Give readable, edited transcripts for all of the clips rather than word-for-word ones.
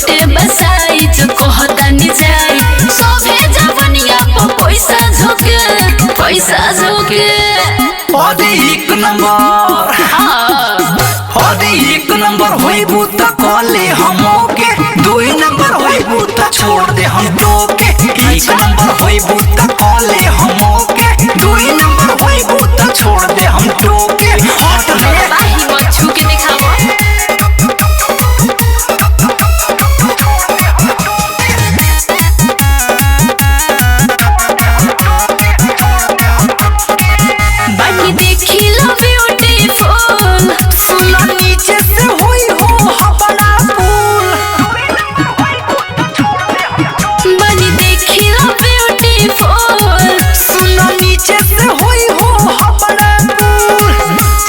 छोटे बसाई जो कहता नि जाई सोभे जवनिया को पैसा झोके अरे एक नंबर होइबू त कले हमके 2 नंबर होइबू त छोड़ दे हम तोके 1 नंबर होइबू त कले हमके 2 नंबर होइबू त छोड़ दे हम तोके हट रे बाही मत छू के दिखावा बाकी देखी लो ब्यूटीफुल सुन नीचे से होई हो हबड़ा फूल बनी देखी लो ब्यूटीफुल सुन नीचे से होई हो हबड़ा फूल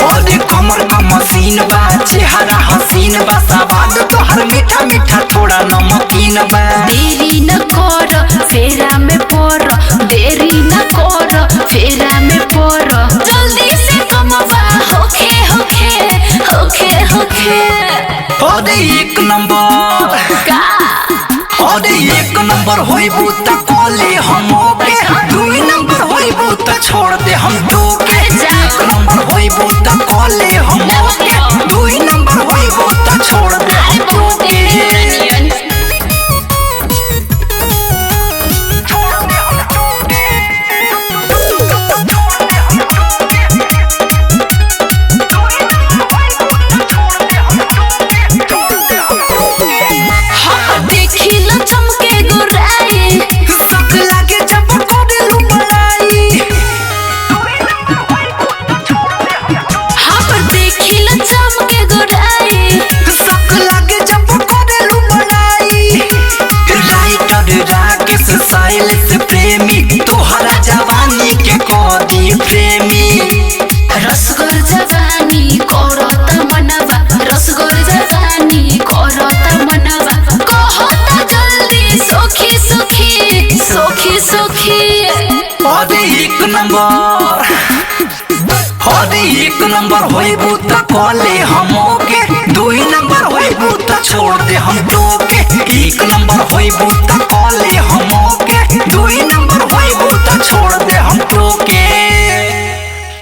और कमर का मशीन बा चेहरा हसीन बा स्वाद तो हर मीठा मीठा थोड़ा नमकीन बा देरी न कर फेरा में पर देरी न कर फेरा में पर जल्दी से कमवा होखे अरे एक नंबर का अरे 1 नंबर होइबू त कले हमके 2 नंबर होइबू त छोड़ दे हम तोके 1 नंबर होइबू त कले हमके 2 नंबर होइबू त छोड़ दे हम तोके देखी लो चमके गोराई सक लागे जब कोडेलू मलाई हम देखी लो चमके गोराई सक लागे जब कोडेलू मलाई राइटर राकेश साइलेंस प्रेमी तोहरा जवानी के कोदी प्रेमी रसगोर जवानी करत मनवा रसगोर जवानी करत मनवा कहता जल्दी सोखी अरे एक नंबर होइबू त कले हमके 2 नंबर होइबू त छोड़ दे हम तोके 1 नंबर होइबू त कले हम